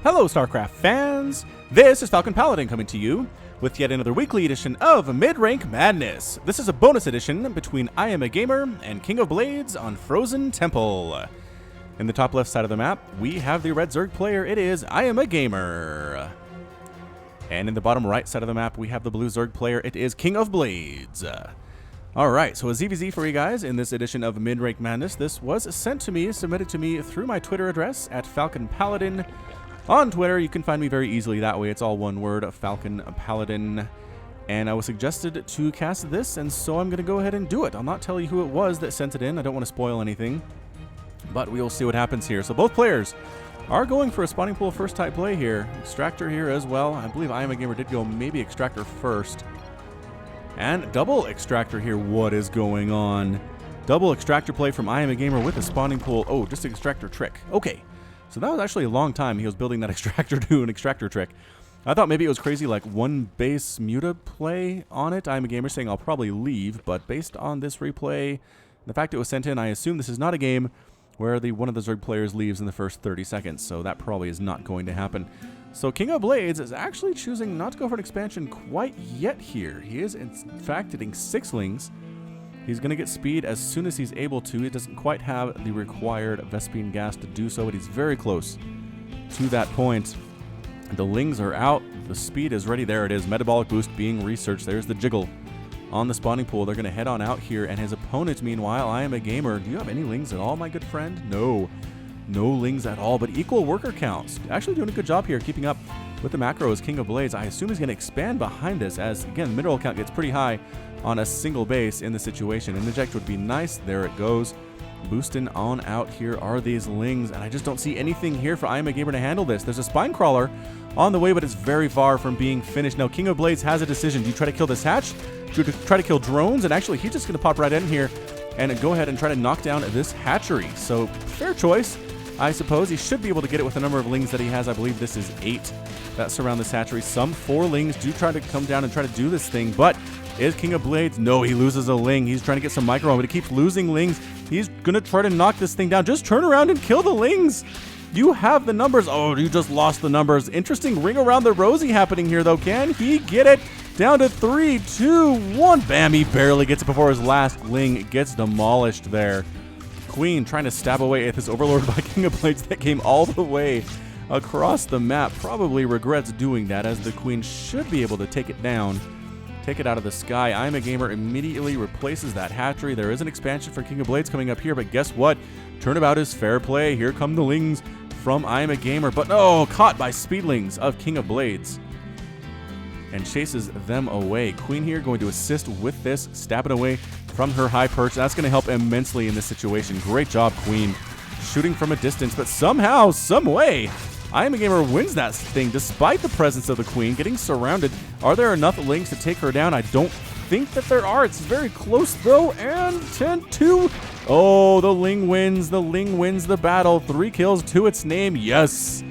Hello StarCraft fans! This is Falcon Paladin coming to you with yet another weekly edition of Midrank Madness. This is a bonus edition between iAMaGAYMER and KingofBlades on Frozen Temple. In the top left side of the map, we have the red Zerg player. It is iAMaGAYMER. And in the bottom right side of the map, we have the blue Zerg player. It is KingofBlades. Alright, so a ZVZ for you guys in this edition of Midrank Madness. This was sent to me, submitted to me through my Twitter address at Falcon Paladin. On Twitter, you can find me very easily that way. It's all one word, Falcon Paladin. And I was suggested to cast this, and so I'm going to go ahead and do it. I'll not tell you who it was that sent it in. I don't want to spoil anything. But we will see what happens here. So both players are going for a spawning pool first type play here. Extractor here as well. I believe iAMaGAYMER did go maybe Extractor first. And double Extractor here. What is going on? Double Extractor play from iAMaGAYMER with a spawning pool. Oh, just an Extractor trick. Okay. So that was actually a long time he was building that Extractor to an Extractor trick. I thought maybe it was crazy, like one base muta play on it. iAMaGAYMER saying I'll probably leave, but based on this replay, the fact it was sent in, I assume this is not a game where one of the Zerg players leaves in the first 30 seconds, so that probably is not going to happen. So KingofBlades is actually choosing not to go for an expansion quite yet here. He is in fact hitting 6 lings. He's going to get speed as soon as he's able to. He doesn't quite have the required Vespene gas to do so, but he's very close to that point. The lings are out. The speed is ready. There it is. Metabolic boost being researched. There's the jiggle on the spawning pool. They're going to head on out here. And his opponent, meanwhile, iAMaGAYMER. Do you have any lings at all, my good friend? No. No lings at all, but equal worker counts. Actually doing a good job here, keeping up with the macro as KingofBlades. I assume he's going to expand behind this as, again, mineral count gets pretty high on a single base in the situation. An eject would be nice. There it goes. Boosting on out here are these lings, and I just don't see anything here for iAMaGAYMER to handle this. There's a spine crawler on the way, but it's very far from being finished. Now, KingofBlades has a decision. Do you try to kill this hatch? Do you try to kill drones? And actually, he's just going to pop right in here and go ahead and try to knock down this hatchery. So, fair choice, I suppose. He should be able to get it with the number of lings that he has. I believe this is 8 that surround this hatchery. Some 4 lings do try to come down and try to do this thing, but is KingofBlades? No, he loses a ling. He's trying to get some micro on, but he keeps losing lings. He's going to try to knock this thing down. Just turn around and kill the lings. You have the numbers. Oh, you just lost the numbers. Interesting ring around the rosy happening here, though. Can he get it? Down to 3, 2, 1. Bam, he barely gets it before his last ling gets demolished there. Queen trying to stab away at this overlord by KingofBlades that came all the way across the map. Probably regrets doing that, as the Queen should be able to take it down. Take it out of the sky. iAMaGAYMER immediately replaces that hatchery. There is an expansion for KingofBlades coming up here, but guess what? Turnabout is fair play. Here come the lings from iAMaGAYMER, but no, caught by speedlings of KingofBlades and chases them away. Queen here going to assist with this, stabbing away from her high perch. That's going to help immensely in this situation. Great job, Queen, shooting from a distance, but somehow, some way, iAMaGAYMER wins that thing despite the presence of the Queen, getting surrounded. Are there enough lings to take her down? I don't think that there are. It's very close, though, and 10-2. Oh, the ling wins. The ling wins the battle. 3 kills to its name. Yes,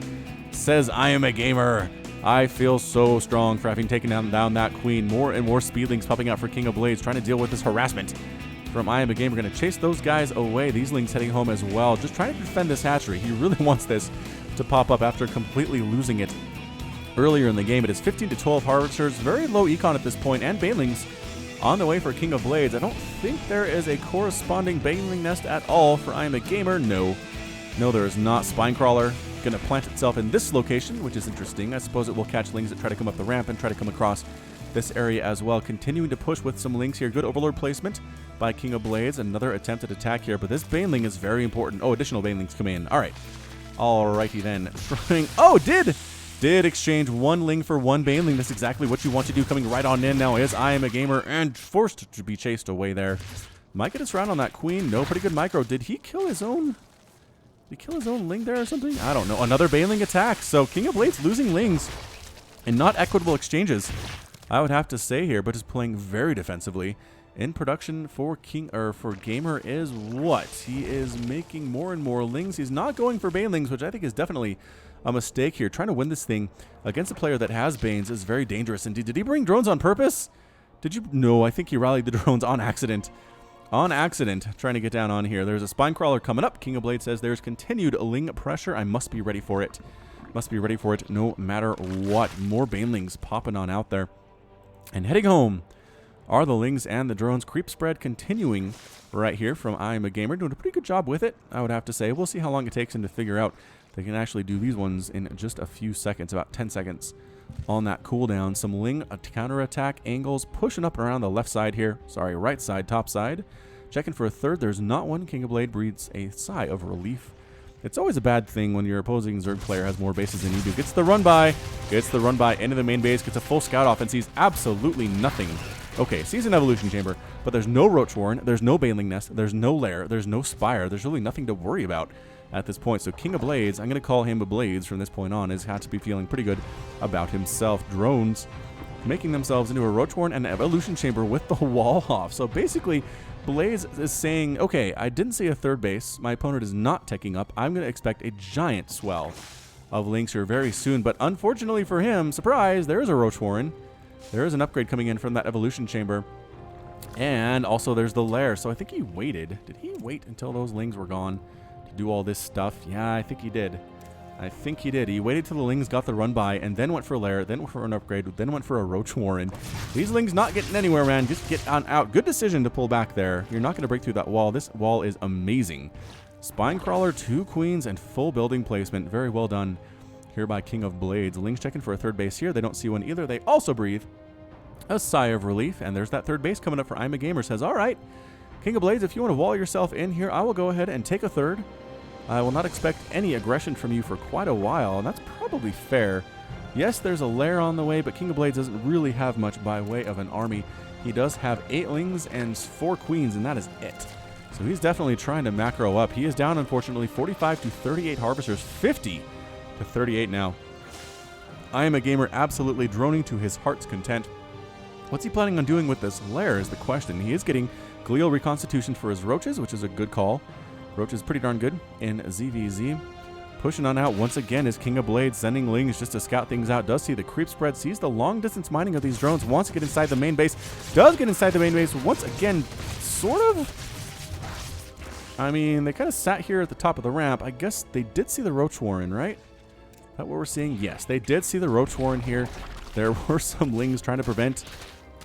says iAMaGAYMER. I feel so strong for having taken down that Queen. More and more speedlings popping out for KingofBlades, trying to deal with this harassment from iAMaGAYMER. Going to chase those guys away. These lings heading home as well. Just trying to defend this hatchery. He really wants this to pop up after completely losing it earlier in the game. It is 15 to 12 harvesters, very low econ at this point, and banelings on the way for KingofBlades. I don't think there is a corresponding baneling nest at all for iAMaGAYMER. No, there is not. Spinecrawler going to plant itself in this location, which is interesting. I suppose it will catch lings that try to come up the ramp and try to come across this area as well. Continuing to push with some lings here. Good overlord placement by KingofBlades. Another attempt at attack here, but this baneling is very important. Oh, additional banelings come in. All right. Alrighty then. Trying. Oh, did exchange 1 ling for 1 baneling. That's exactly what you want to do. Coming right on in now is iAMaGAYMER, and forced to be chased away there. Might get us around on that Queen. No, pretty good micro. Did he kill his own? Did he kill his own ling there or something? I don't know. Another baneling attack. So KingofBlades losing lings and not equitable exchanges, I would have to say here, but is playing very defensively. In production for Gamer is what? He is making more and more lings. He's not going for banelings, which I think is definitely a mistake here. Trying to win this thing against a player that has banes is very dangerous indeed. Did he bring drones on purpose? Did you? No, I think he rallied the drones on accident. On accident, trying to get down on here. There's a spine crawler coming up. KingofBlades says there's continued ling pressure. I must be ready for it. Must be ready for it no matter what. More banelings popping on out there. And heading home are the lings and the drones. Creep spread continuing right here from iAMaGAYMER. Doing a pretty good job with it, I would have to say. We'll see how long it takes him to figure out they can actually do these ones in just a few seconds, about 10 seconds on that cooldown. Some ling counterattack angles pushing up around the left side here. Sorry, right side, top side. Checking for a third. There's not one. KingofBlades breathes a sigh of relief. It's always a bad thing when your opposing Zerg player has more bases than you do. Gets the run by into the main base, gets a full scout off and sees absolutely nothing. Okay, sees an evolution chamber, but there's no Roach Warren, there's no Baneling Nest, there's no lair, there's no spire, there's really nothing to worry about at this point. So KingofBlades, I'm going to call him a Blades from this point on, has had to be feeling pretty good about himself. Drones making themselves into a Roach Warren and an evolution chamber with the wall off. So basically, Blades is saying, okay, I didn't see a third base. My opponent is not teching up. I'm going to expect a giant swell of links here very soon. But unfortunately for him, surprise, there is a Roach Warren. There is an upgrade coming in from that evolution chamber. And also there's the lair. So I think he waited. Did he wait until those lings were gone to do all this stuff? Yeah, I think he did. He waited till the lings got the run by and then went for a lair, then went for an upgrade, then went for a Roach Warren. These lings not getting anywhere, man. Just get on out. Good decision to pull back there. You're not going to break through that wall. This wall is amazing. Spine Crawler, 2 queens, and full building placement. Very well done here by KingofBlades. Lings checking for a third base here. They don't see one either. They also breathe a sigh of relief. And there's that third base coming up for iAMaGAYMER. Says, all right, KingofBlades, if you want to wall yourself in here, I will go ahead and take a third. I will not expect any aggression from you for quite a while, and that's probably fair. Yes, there's a lair on the way, but KingofBlades doesn't really have much by way of an army. He does have 8 lings and 4 queens, and that is it. So he's definitely trying to macro up. He is down, unfortunately, 45 to 38 harvesters, 50 to 38 now. iAMaGAYMER absolutely droning to his heart's content. What's he planning on doing with this lair is the question. He is getting glial reconstitution for his roaches, which is a good call. Roach is pretty darn good in ZVZ. Pushing on out once again is KingofBlades, sending lings just to scout things out. Does see the creep spread, sees the long distance mining of these drones, wants to get inside the main base, does get inside the main base once again, sort of. I mean, they kind of sat here at the top of the ramp. I guess they did see the Roach Warren, right? Is that what we're seeing? Yes, they did see the Roach Warren here. There were some lings trying to prevent.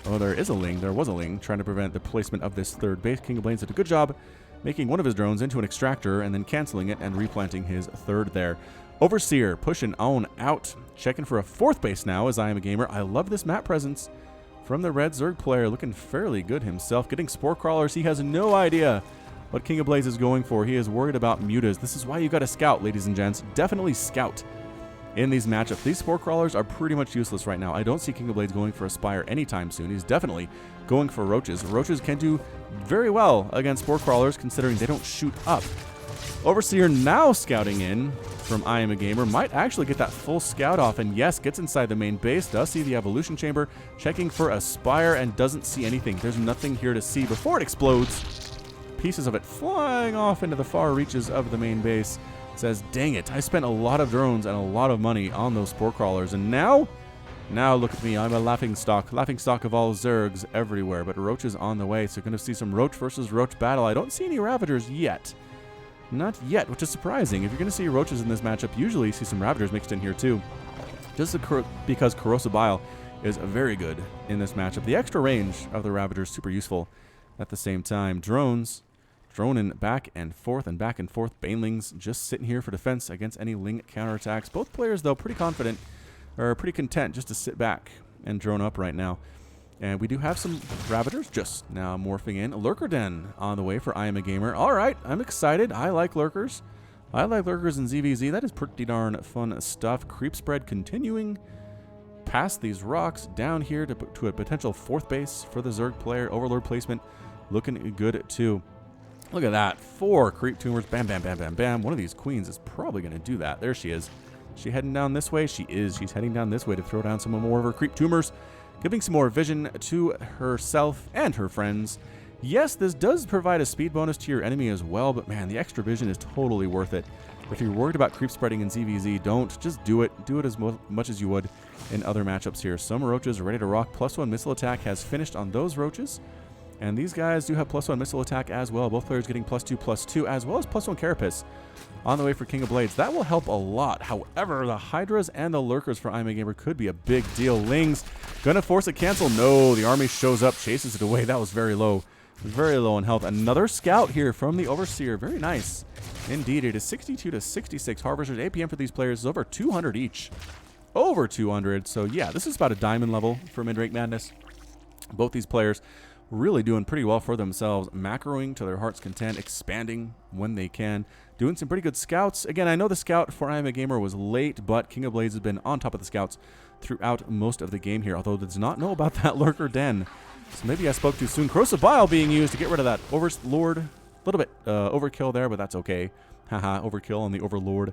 Oh, there is a ling. There was a ling trying to prevent the placement of this third base. KingofBlades did a good job making one of his drones into an extractor and then canceling it and replanting his third there. Overseer pushing on out. Checking for a fourth base now as iAMaGAYMER. I love this map presence from the red Zerg player. Looking fairly good himself. Getting Spore Crawlers. He has no idea what KingofBlades is going for. He is worried about mutas. This is why you got to scout, ladies and gents. Definitely scout in these matchups. These Spore Crawlers are pretty much useless right now. I don't see KingofBlades going for a Spire anytime soon. He's definitely going for Roaches. Roaches can do very well against Spore Crawlers considering they don't shoot up. Overseer now scouting in from iAMaGAYMER. Might actually get that full scout off, and yes, gets inside the main base. Does see the evolution chamber. Checking for a Spire and doesn't see anything. There's nothing here to see before it explodes. Pieces of it flying off into the far reaches of the main base. Says, dang it, I spent a lot of drones and a lot of money on those Spore Crawlers, and now look at me, I'm a laughing stock of all Zergs everywhere, but Roach is on the way, so going to see some Roach versus Roach battle. I don't see any Ravagers yet. Not yet, which is surprising. If you're going to see Roaches in this matchup, usually you see some Ravagers mixed in here too. Just because Corrosive Bile is very good in this matchup. The extra range of the Ravagers is super useful at the same time. Drones droning back and forth. Banelings just sitting here for defense against any ling counterattacks. Both players, though, pretty confident, or pretty content just to sit back and drone up right now. And we do have some Ravagers just now morphing in. A Lurker Den on the way for iAMaGAYMER. All right, I'm excited. I like Lurkers. I like Lurkers in ZVZ. That is pretty darn fun stuff. Creep spread continuing past these rocks down here to a potential fourth base for the Zerg player. Overlord placement looking good, too. Look at that. 4 creep tumors. Bam, bam, bam, bam, bam. One of these queens is probably going to do that. There she is. She heading down this way? She is. She's heading down this way to throw down some more of her creep tumors, giving some more vision to herself and her friends. Yes, this does provide a speed bonus to your enemy as well, but man, the extra vision is totally worth it. If you're worried about creep spreading in ZVZ, don't. Just do it. Do it as much as you would in other matchups here. Some Roaches ready to rock. +1 missile attack has finished on those Roaches. And these guys do have +1 missile attack as well. Both players getting +2/+2, as well as +1 carapace on the way for King of Blades. That will help a lot. However, the Hydras and the Lurkers for iAMaGAYMER could be a big deal. Ling's gonna force a cancel. No, the army shows up, chases it away. That was very low. Very low in health. Another scout here from the Overseer. Very nice. Indeed, it is 62 to 66. Harvesters APM for these players is over 200 each. Over 200. So yeah, this is about a diamond level for Midrank Madness. Both these players really doing pretty well for themselves, macroing to their heart's content, expanding when they can, doing some pretty good scouts. Again, I know the scout for iAMaGAYMER was late, but King of Blades has been on top of the scouts throughout most of the game here, although does not know about that lurker den. So maybe I spoke too soon. Corrosive Bile being used to get rid of that Overlord. A little bit overkill there, but that's okay. Haha, overkill on the Overlord.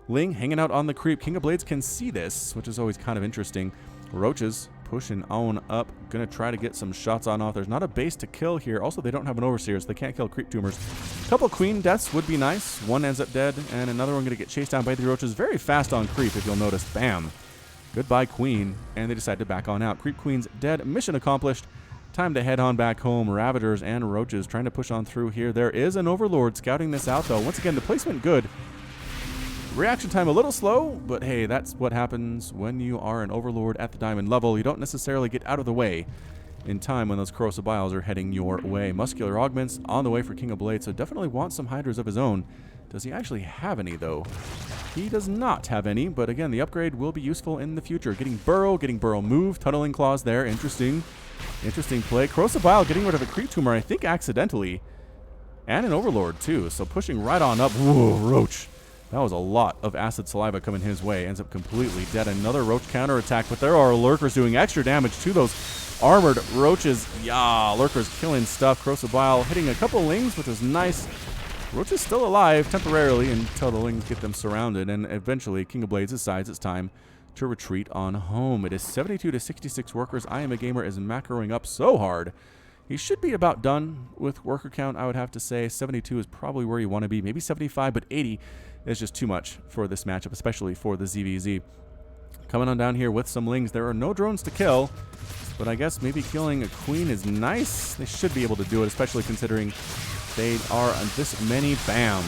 Ling hanging out on the creep. King of Blades can see this, which is always kind of interesting. Roaches pushing on up. Gonna try to get some shots on off. There's not a base to kill here. Also, they don't have an Overseer, so they can't kill creep tumors. A couple queen deaths would be nice. One ends up dead, and another one gonna get chased down by the roaches. Very fast on creep, if you'll notice. Bam. Goodbye, queen. And they decide to back on out. Creep queen's dead. Mission accomplished. Time to head on back home. Ravagers and roaches trying to push on through here. There is an Overlord scouting this out, though. Once again, the placement good. Reaction time a little slow, but hey, that's what happens when you are an Overlord at the diamond level. You don't necessarily get out of the way in time when those Corrosive Biles are heading your way. Muscular Augments on the way for King of Blades, so definitely wants some Hydras of his own. Does he actually have any, though? He does not have any, but again, the upgrade will be useful in the future. Getting Burrow move, Tunneling Claws there. Interesting play. Corrosive Bile getting rid of a Creep Tumor, I think accidentally. And an Overlord, too, so pushing right on up. Whoa, Roach. That was a lot of acid saliva coming his way. Ends up completely dead. Another Roach counterattack, but there are Lurkers doing extra damage to those armored Roaches. Yeah, Lurkers killing stuff. Corrosive Bile hitting a couple Lings, which was nice. Roach is still alive temporarily until the Lings get them surrounded, and eventually King of Blades decides it's time to retreat on home. It is 72 to 66 workers. iAMaGAYMER is macroing up so hard. He should be about done with worker count, I would have to say. 72 is probably where you want to be. Maybe 75, but 80 is just too much for this matchup, especially for the ZVZ. Coming on down here with some Lings. There are no drones to kill, but I guess maybe killing a queen is nice. They should be able to do it, especially considering they are this many. Bam.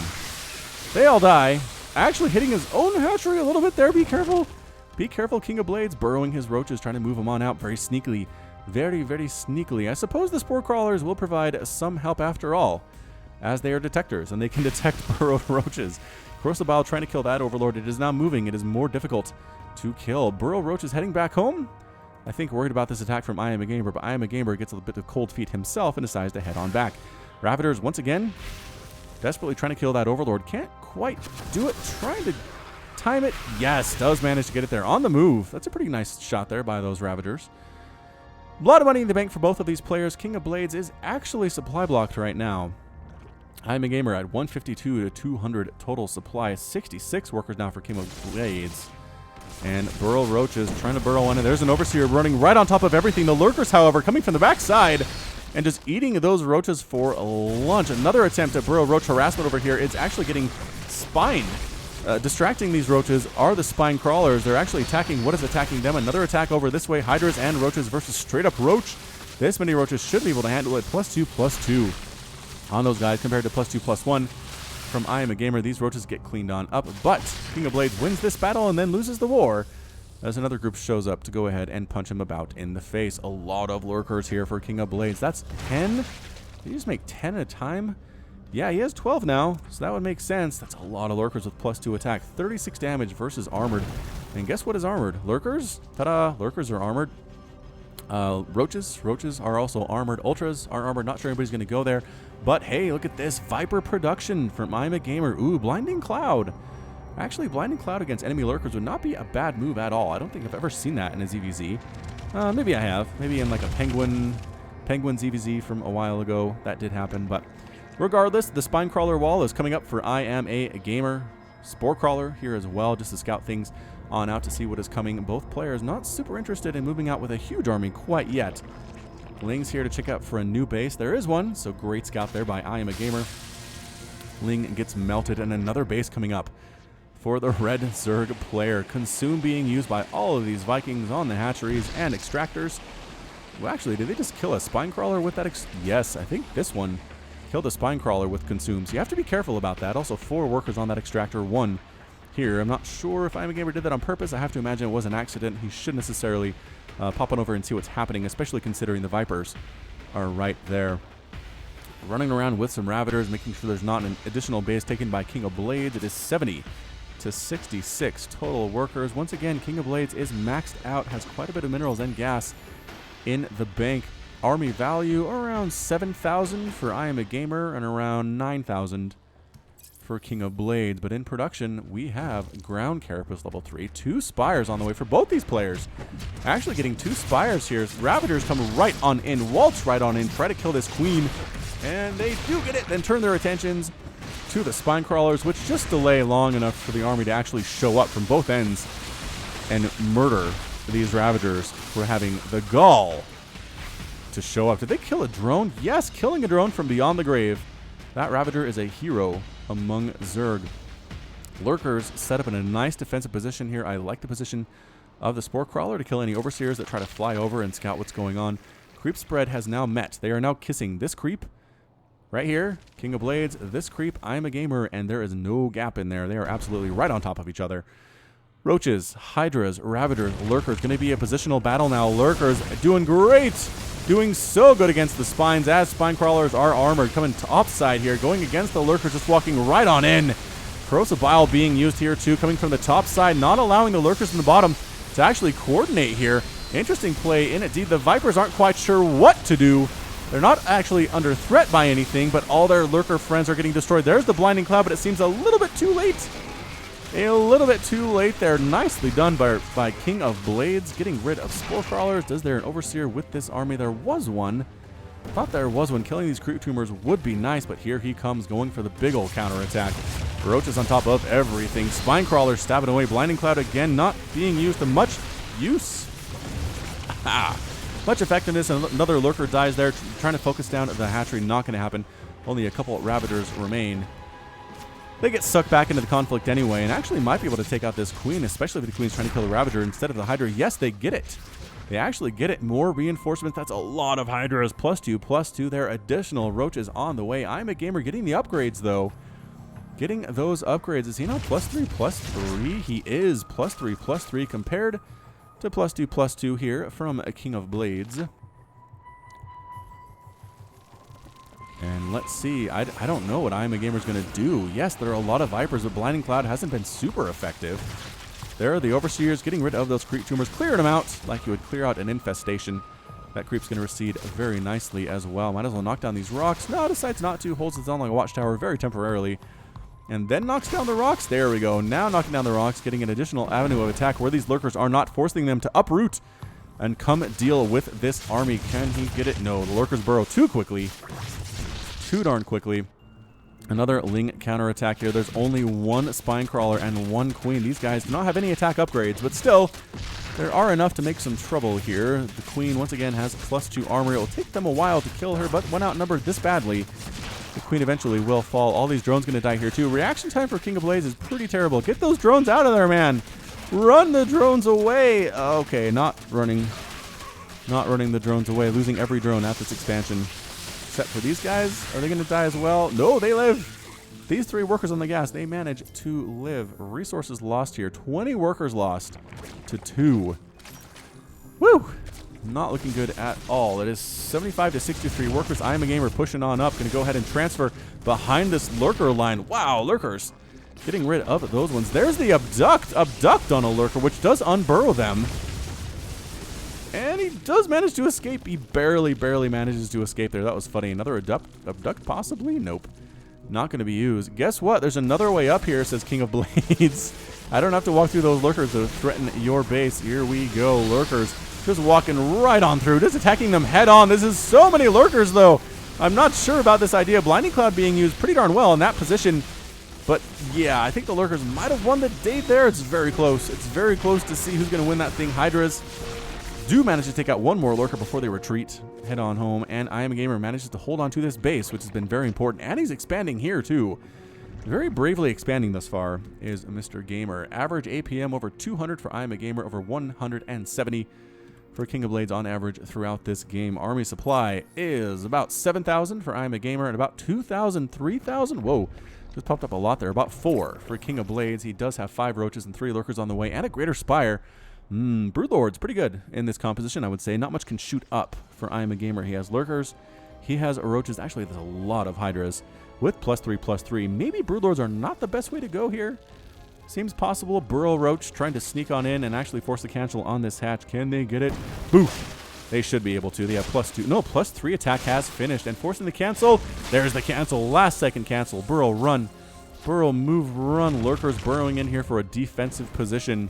They all die. Actually hitting his own hatchery a little bit there. Be careful. Be careful, King of Blades. Burrowing his roaches, trying to move them on out very sneakily. Very, very sneakily. I suppose the Spore Crawlers will provide some help after all, as they are detectors, and they can detect burrowed roaches. Corrosive Bile trying to kill that Overlord. It is now moving. It is more difficult to kill. Burrow Roach is heading back home. I think worried about this attack from iAMaGAYMER, but iAMaGAYMER gets a bit of cold feet himself and decides to head on back. Ravagers, once again, desperately trying to kill that Overlord. Can't quite do it. Trying to time it. Yes, does manage to get it there on the move. That's a pretty nice shot there by those Ravagers. A lot of money in the bank for both of these players. King of Blades is actually supply blocked right now. iAMaGAYMER at 152 to 200 total supply. 66 workers now for King of Blades. And Burrow Roaches trying to burrow on it. There's an Overseer running right on top of everything. The Lurkers, however, coming from the backside and just eating those Roaches for lunch. Another attempt at Burrow Roach harassment over here. It's actually getting spined. Distracting these Roaches are the Spine Crawlers. They're actually attacking what is attacking them. Another attack over this way. Hydras and Roaches versus straight up Roach. This many Roaches should be able to handle it. +2/+2 on those guys compared to +2/+1 from iAMaGAYMER. These Roaches get cleaned on up, but King of Blades wins this battle and then loses the war as another group shows up to go ahead and punch him about in the face. A lot of Lurkers here for King of Blades. That's 10. Did he just make 10 at a time? Yeah, he has 12 now, so that would make sense. That's a lot of Lurkers with +2 attack. 36 damage versus armored. And guess what is armored? Lurkers? Ta-da! Lurkers are armored. Roaches are also armored. Ultras are armored. Not sure anybody's going to go there. But hey, look at this. Viper production from iAMaGAYMER. Ooh, Blinding Cloud. Actually, Blinding Cloud against enemy Lurkers would not be a bad move at all. I don't think I've ever seen that in a ZVZ. Maybe I have. Maybe in like a Penguin ZVZ from a while ago. That did happen, but regardless, the Spine Crawler wall is coming up for iAMaGAYMER. Spore Crawler here as well, just to scout things on out to see what is coming. Both players not super interested in moving out with a huge army quite yet. Ling's here to check out for a new base. There is one, so great scout there by iAMaGAYMER. Ling gets melted, and another base coming up for the red Zerg player. Consume being used by all of these Vikings on the hatcheries and extractors. Well, actually, did they just kill a spine crawler with that? Yes, I think this one killed a spine crawler with consumes. You have to be careful about that. Also, 4 workers on that extractor, 1 here. I'm not sure if iAMaGAYMER did that on purpose. I have to imagine it was an accident. He shouldn't necessarily pop on over and see what's happening, especially considering the Vipers are right there. Running around with some Ravagers, making sure there's not an additional base taken by KingofBlades. It is 70 to 66 total workers. Once again, KingofBlades is maxed out, has quite a bit of minerals and gas in the bank. Army value around 7,000 for iAMaGAYMER and around 9,000 for KingofBlades. But in production, we have Ground Carapace level 3. 2 Spires on the way for both these players. Actually getting 2 Spires here. Ravagers come right on in, waltz right on in, try to kill this Queen. And they do get it, then turn their attentions to the Spine Crawlers, which just delay long enough for the army to actually show up from both ends and murder these Ravagers for having the gall to show up. Did they kill a drone? Yes, killing a drone from beyond the grave. That Ravager is a hero among Zerg. Lurkers set up in a nice defensive position here. I like the position of the Spore Crawler to kill any Overseers that try to fly over and scout what's going on. Creep spread has now met. They are now kissing this creep right here, KingofBlades, this creep, iAMaGAYMER, and there is no gap in there. They are absolutely right on top of each other. Roaches, Hydras, Ravagers, Lurkers. Going to be a positional battle now. Lurkers doing great. Doing so good against the Spines as Spine Crawlers are armored. Coming top side here, going against the Lurkers, just walking right on in. Corrosive Bile being used here too, coming from the top side, not allowing the Lurkers in the bottom to actually coordinate here. Interesting play in it. The Vipers aren't quite sure what to do. They're not actually under threat by anything, but all their Lurker friends are getting destroyed. There's the Blinding Cloud, but it seems a little bit too late. A little bit too late there. Nicely done by KingofBlades, getting rid of Spore Crawlers. Is there an Overseer with this army? There was one. I thought there was one. Killing these Creep Tumors would be nice, but here he comes going for the big old counterattack. Roach is on top of everything. Spine Crawlers stabbing away. Blinding Cloud again, not being used to much use. Much effectiveness, and another Lurker dies there, trying to focus down the Hatchery. Not going to happen. Only a couple Ravagers remain. They get sucked back into the conflict anyway, and actually might be able to take out this Queen, especially if the Queen's trying to kill the Ravager instead of the Hydra. Yes, they get it. They actually get it. More reinforcements. That's a lot of Hydras. +2/+2. Their additional Roaches on the way. iAMaGAYMER getting the upgrades, though. Getting those upgrades. Is he now +3/+3? He is +3/+3 compared to +2/+2 here from KingofBlades. And let's see. I don't know what iAMaGAYMER's going to do. Yes, there are a lot of Vipers, but Blinding Cloud hasn't been super effective. There are the Overseers getting rid of those Creep Tumors, clearing them out like you would clear out an infestation. That Creep's going to recede very nicely as well. Might as well knock down these rocks. No, decides not to. Holds it on like a watchtower very temporarily. And then knocks down the rocks. There we go. Now knocking down the rocks, getting an additional avenue of attack where these Lurkers are not, forcing them to uproot and come deal with this army. Can he get it? No. The Lurkers burrow too quickly. Too darn quickly. Another Ling counterattack here. There's only 1 Spine Crawler and 1 Queen. These guys do not have any attack upgrades, but still, there are enough to make some trouble here. The Queen, once again, has +2 armor. It will take them a while to kill her, but when outnumbered this badly, the Queen eventually will fall. All these drones going to die here, too. Reaction time for KingofBlades is pretty terrible. Get those drones out of there, man. Run the drones away. Okay, not running the drones away. Losing every drone at this expansion. Except for these guys. Are they going to die as well? No, they live. These 3 workers on the gas, they manage to live. Resources lost here. 20 workers lost to 2. Woo! Not looking good at all. It is 75 to 63 workers. iAMaGAYMER pushing on up. Going to go ahead and transfer behind this Lurker line. Wow, Lurkers getting rid of those ones. There's the abduct. Abduct on a Lurker, which does unburrow them. And he does manage to escape. He barely manages to escape there. That was funny. Another abduct possibly? Nope. Not going to be used. Guess what? There's another way up here, says KingofBlades. I don't have to walk through those Lurkers to threaten your base. Here we go. Lurkers just walking right on through. Just attacking them head on. This is so many Lurkers, though. I'm not sure about this idea. Blinding Cloud being used pretty darn well in that position. But, yeah, I think the Lurkers might have won the date there. It's very close. It's very close to see who's going to win that thing. Hydras do manage to take out 1 more Lurker before they retreat, head on home, and iAMaGAYMER manages to hold on to this base, which has been very important, and he's expanding here too. Very bravely expanding thus far is Mr. Gamer. Average APM over 200 for iAMaGAYMER, over 170 for King of Blades on average throughout this game. Army supply is about 7,000 for iAMaGAYMER and about 2,000, 3,000. Whoa, just popped up a lot there. About 4 for King of Blades. He does have 5 roaches and 3 lurkers on the way and a greater spire. Broodlord's pretty good in this composition, I would say. Not much can shoot up for iAMaGAYMER. He has lurkers. He has roaches. Actually, there's a lot of hydras with +3/+3. Maybe Broodlords are not the best way to go here. Seems possible. Burrow Roach trying to sneak on in and actually force the cancel on this hatch. Can they get it? Boof. They should be able to. They have +2. No, +3 attack has finished. And forcing the cancel. There's the cancel. Last second cancel. Burrow run. Burrow move run. Lurkers burrowing in here for a defensive position.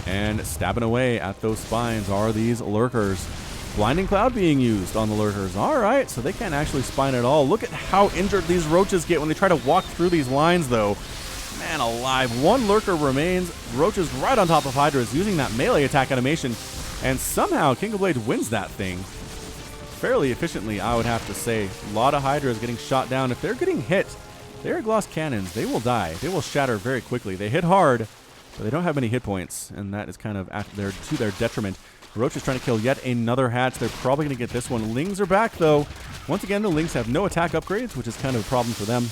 And stabbing away at those spines are these lurkers. Blinding Cloud being used on the lurkers. All right, so they can't actually spine at all. Look at how injured these roaches get when they try to walk through these lines, though. Man alive. 1 lurker remains. Roaches right on top of hydras using that melee attack animation. And somehow King of Blades wins that thing fairly efficiently, I would have to say. A lot of hydras getting shot down. If they're getting hit, they're gloss cannons. They will die. They will shatter very quickly. They hit hard, but they don't have many hit points, and that is kind of to their detriment. Roach is trying to kill yet another hatch. They're probably going to get this one. Lings are back, though. Once again, the Lings have no attack upgrades, which is kind of a problem for them.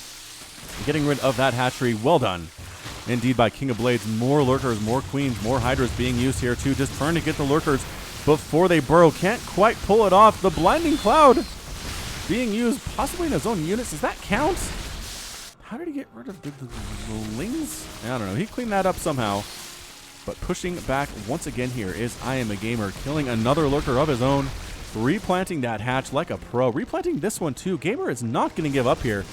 Getting rid of that hatchery, well done. Indeed, by King of Blades. More lurkers, more queens, more hydras being used here, too. Just trying to get the lurkers before they burrow. Can't quite pull it off. The Blinding Cloud being used possibly in his own units. Does that count? How did he get rid of the Lings? I don't know. He cleaned that up somehow. But pushing back once again here is iAMaGAYMER, killing another lurker of his own, replanting that hatch like a pro, replanting this one too. Gamer is not going to give up here,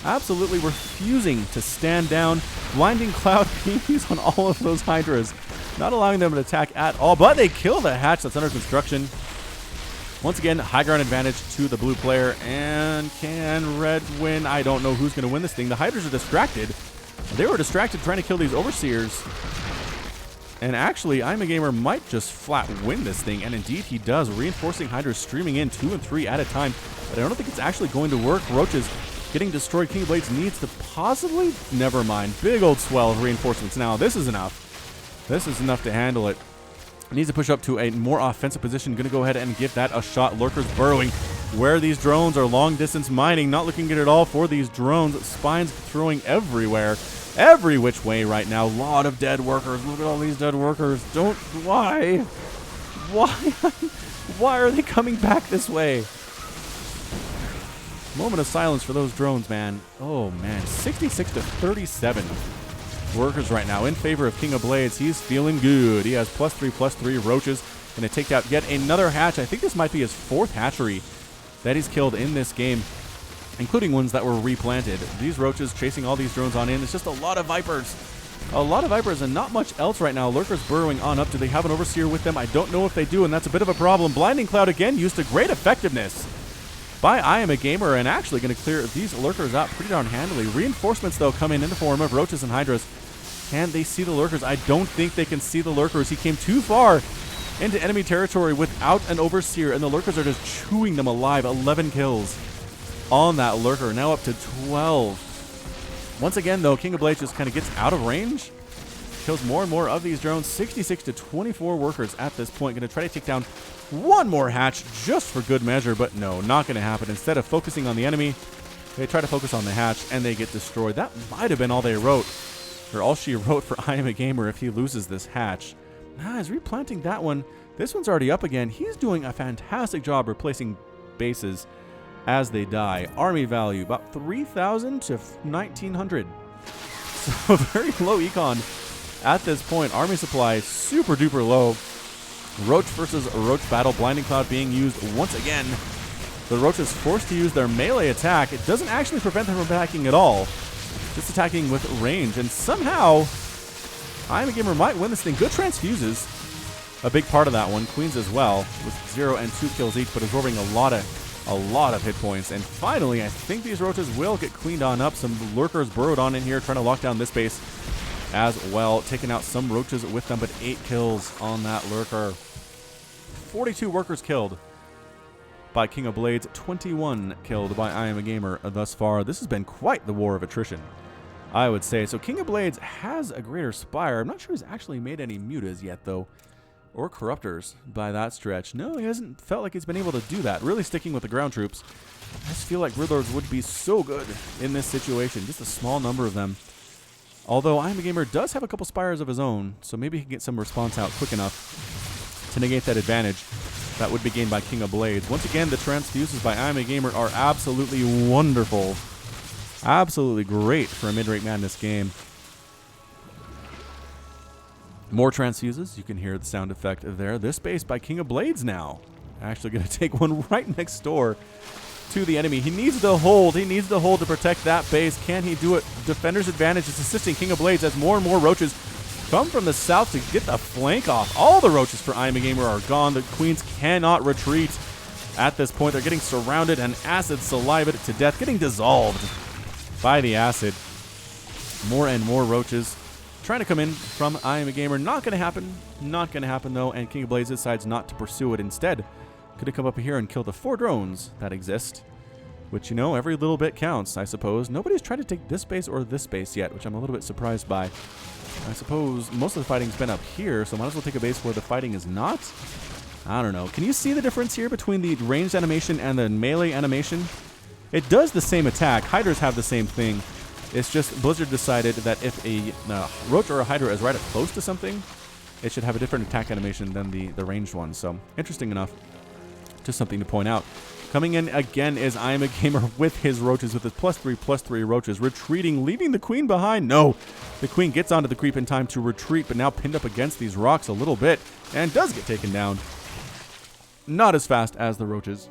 absolutely refusing to stand down. Blinding Cloud being used on all of those hydras, not allowing them to attack at all, but they kill the hatch that's under construction. Once again, high ground advantage to the blue player, and can red win? I don't know who's going to win this thing. The hydras are distracted. They were distracted trying to kill these overseers. And actually, iAMaGAYMER might just flat win this thing, and indeed he does. Reinforcing hydras streaming in 2 and 3 at a time, but I don't think it's actually going to work. Roaches getting destroyed. King of Blades needs to possibly, never mind. Big old swell of reinforcements. Now, this is enough. This is enough to handle it. Needs to push up to a more offensive position. Going to go ahead and give that a shot. Lurkers burrowing where these drones are long distance mining. Not looking good at all for these drones. Spines throwing everywhere. Every which way right now. A lot of dead workers. Look at all these dead workers. Why? Why are they coming back this way? Moment of silence for those drones, man. Oh, man. 66-37. Workers right now in favor of King of Blades. He's feeling good. He has +3/+3 roaches. Going to take out yet another hatch. I think this might be his 4th hatchery that he's killed in this game, including ones that were replanted. These roaches chasing all these drones on in. It's just a lot of vipers. A lot of vipers and not much else right now. Lurkers burrowing on up. Do they have an overseer with them? I don't know if they do, and that's a bit of a problem. Blinding Cloud again used to great effectiveness by iAMaGAYMER, and actually going to clear these lurkers out pretty darn handily. Reinforcements, though, come in the form of roaches and hydras. Can they see the lurkers? I don't think they can see the lurkers. He came too far into enemy territory without an overseer, and the lurkers are just chewing them alive. 11 kills on that lurker, now up to 12. Once again, though, King of Blades just kind of gets out of range. Kills more and more of these drones. 66-24 workers at this point. Going to try to take down one more hatch just for good measure, but no, not going to happen. Instead of focusing on the enemy, they try to focus on the hatch, and they get destroyed. That might have been all they wrote, or all she wrote for iAMaGAYMER if he loses this hatch. He's replanting that one. This one's already up again. He's doing a fantastic job replacing bases as they die. Army value, about 3,000 to 1,900. So very low econ at this point. Army supply super duper low. Roach versus Roach battle. Blinding Cloud being used once again. The Roach is forced to use their melee attack. It doesn't actually prevent them from attacking at all. Just attacking with range. And somehow, iAMaGAYMER might win this thing. Good transfuses. A big part of that one. Queens as well, with 0 and 2 kills each, but absorbing a lot of hit points. And finally, I think these roaches will get cleaned on up. Some lurkers burrowed on in here, trying to lock down this base as well. Taking out some roaches with them, but 8 kills on that lurker. 42 workers killed by King of Blades. 21 killed by iAMaGAYMER thus far. This has been quite the war of attrition I would say. So King of Blades has a greater spire. I'm not sure he's actually made any mutas yet, though. Or corruptors by that stretch. No, he hasn't felt like he's been able to do that. Really sticking with the ground troops. I just feel like Gridlords would be so good in this situation. Just a small number of them. Although iAMaGAYMER does have a couple spires of his own, so maybe he can get some response out quick enough to negate that advantage that would be gained by King of Blades. Once again, the transfuses by iAMaGAYMER are absolutely wonderful. Absolutely great for a mid-rank madness game. More transfuses. You can hear the sound effect there. This base by King of Blades now. Actually going to take one right next door to the enemy. He needs to hold. He needs to hold to protect that base. Can he do it? Defender's advantage is assisting King of Blades as more and more roaches come from the south to get the flank off. All the roaches for iAMaGAYMER are gone. The queens cannot retreat at this point. They're getting surrounded and acid salivated to death, getting dissolved by the acid. More and more roaches trying to come in from iAMaGAYMER. Not going to happen. Not going to happen, though, and King of Blades decides not to pursue it. Instead, could have come up here and killed the 4 drones that exist, which, you know, every little bit counts, I suppose. Nobody's tried to take this base or this base yet, which I'm a little bit surprised by. I suppose most of the fighting's been up here, so might as well take a base where the fighting is not. I don't know. Can you see the difference here between the ranged animation and the melee animation? It does the same attack. Hydras have the same thing. It's just Blizzard decided that if a Roach or a Hydra is right up close to something, it should have a different attack animation than the ranged one. So, interesting enough. Just something to point out. Coming in again is iAMaGAYMER with his roaches, with his +3/+3 roaches, retreating, leaving the queen behind. No, the queen gets onto the creep in time to retreat, but now pinned up against these rocks a little bit, and does get taken down. Not as fast as the roaches,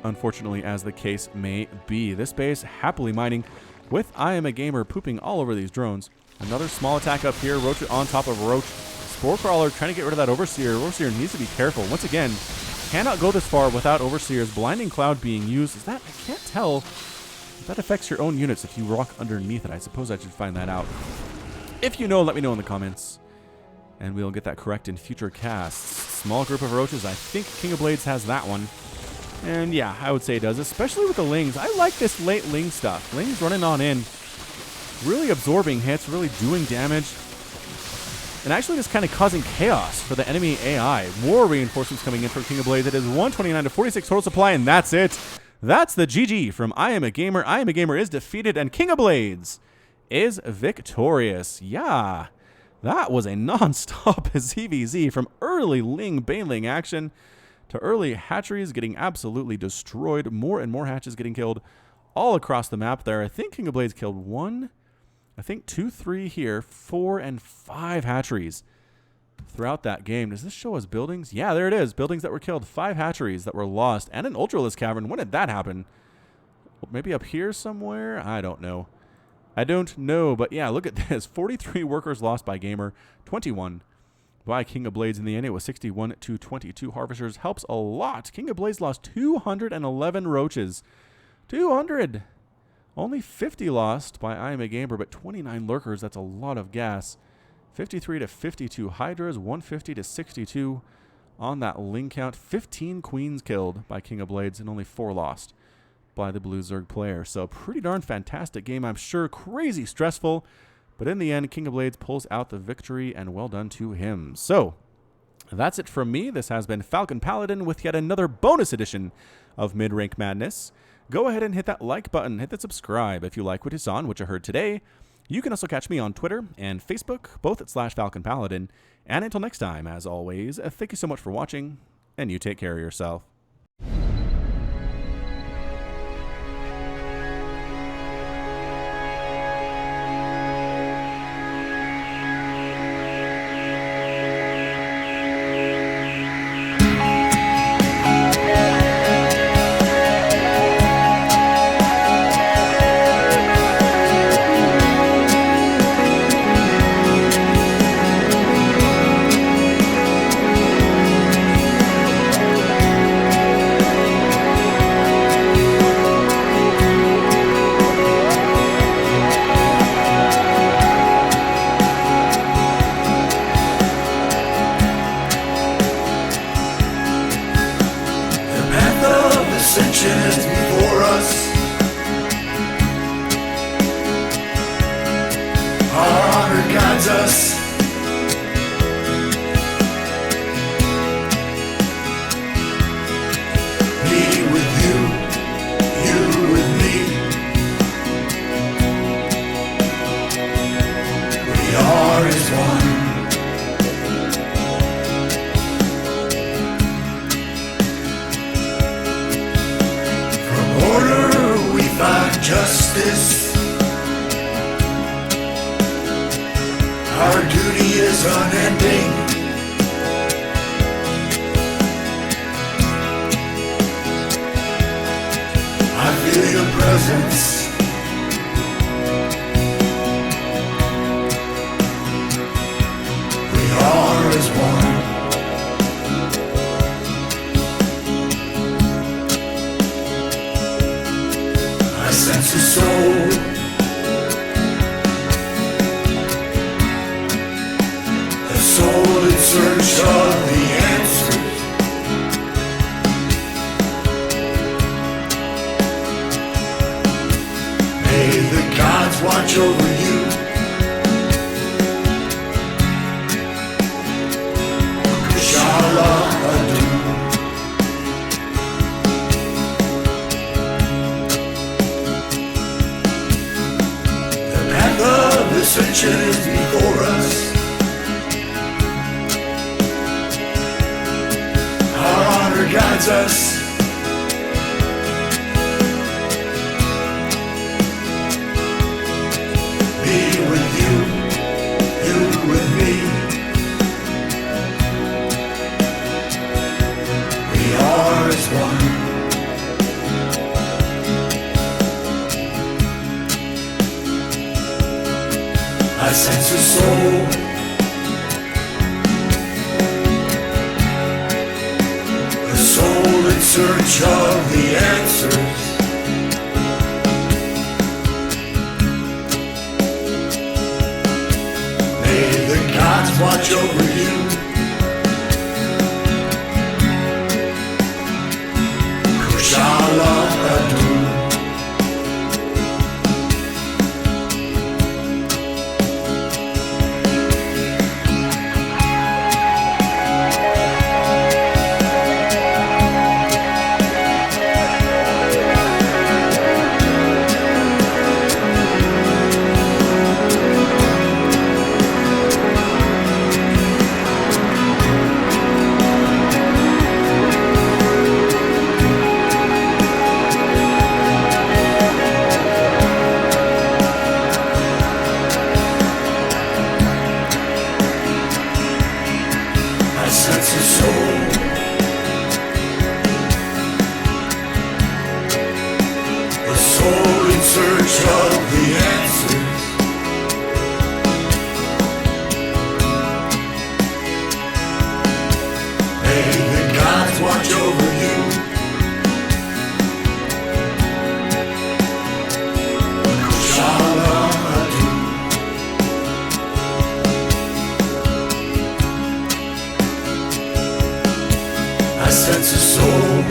unfortunately, as the case may be. This base happily mining with iAMaGAYMER pooping all over these drones. Another small attack up here, Roach on top of Roach. Spore Crawler trying to get rid of that Overseer. Overseer needs to be careful. Once again, cannot go this far without Overseer's Blinding Cloud being used. Is that, I can't tell if that affects your own units if you rock underneath it. I suppose I should find that out. If you know, let me know in the comments, and we'll get that correct in future casts. Small group of roaches. I think King of Blades has that one. And yeah, I would say it does, especially with the Lings. I like this late Ling stuff. Lings running on in, really absorbing hits, really doing damage, and actually just kind of causing chaos for the enemy AI. More reinforcements coming in from King of Blades. It is 129 to 46 total supply, and that's it. That's the GG from iAMaGAYMER. iAMaGAYMER is defeated, and King of Blades is victorious. Yeah, that was a non-stop ZVZ from early Ling Baneling action to early hatcheries getting absolutely destroyed. More and more hatches getting killed all across the map there. I think King of Blades killed 1, I think 2, 3 here, 4, and 5 hatcheries throughout that game. Does this show us buildings? Yeah, there it is. Buildings that were killed, 5 hatcheries that were lost, and an Ultralisk cavern. When did that happen? Maybe up here somewhere? I don't know. I don't know, but yeah, look at this. 43 workers lost by Gamer, 21 by King of Blades. In the end, it was 61 to 22 harvesters. Helps a lot. King of Blades lost 211 roaches. 200. Only 50 lost by iAMaGAYMER, but 29 lurkers. That's a lot of gas. 53 to 52 hydras, 150 to 62 on that Ling count. 15 queens killed by King of Blades, and only 4 lost by the Blue Zerg player. So pretty darn fantastic game, I'm sure. Crazy stressful, but in the end, King of Blades pulls out the victory, and well done to him. So that's it from me. This has been Falcon Paladin with yet another bonus edition of Mid-Rank Madness. Go ahead and hit that like button, hit that subscribe if you like what you saw and what you heard today. You can also catch me on Twitter and Facebook, both at /Falcon Paladin. And until next time, as always, thank you so much for watching, and you take care of yourself. Before us, us. Me with you, you with me. We are as one. From order we find justice. Our duty is unending. I feel your presence. We are as one. I sense a soul. Soul in search of the answers. May the gods watch over you. Inshallah adu. The path of ascension is before us. Guides us. Me with you, you with me. We are as one. I sense a soul. In search of the answers. May the gods watch over you. Kushala adu. Search of the answers. May the gods watch over you. Kushala adu. I sense a soul.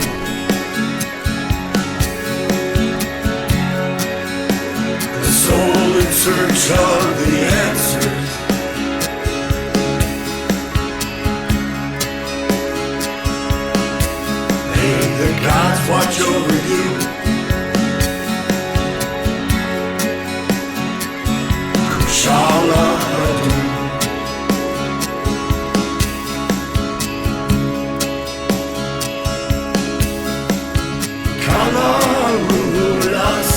Soul in search of the answers. May the gods watch over you. Kushala adu. Kala rulas.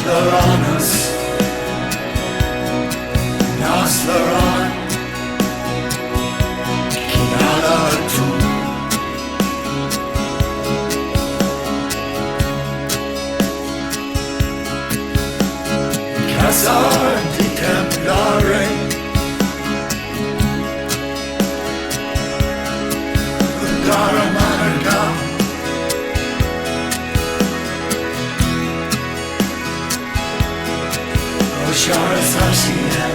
Naslaranus, Naslaran, Kinalatu. Casar di Templare, Daramanaga. Shara Sashina.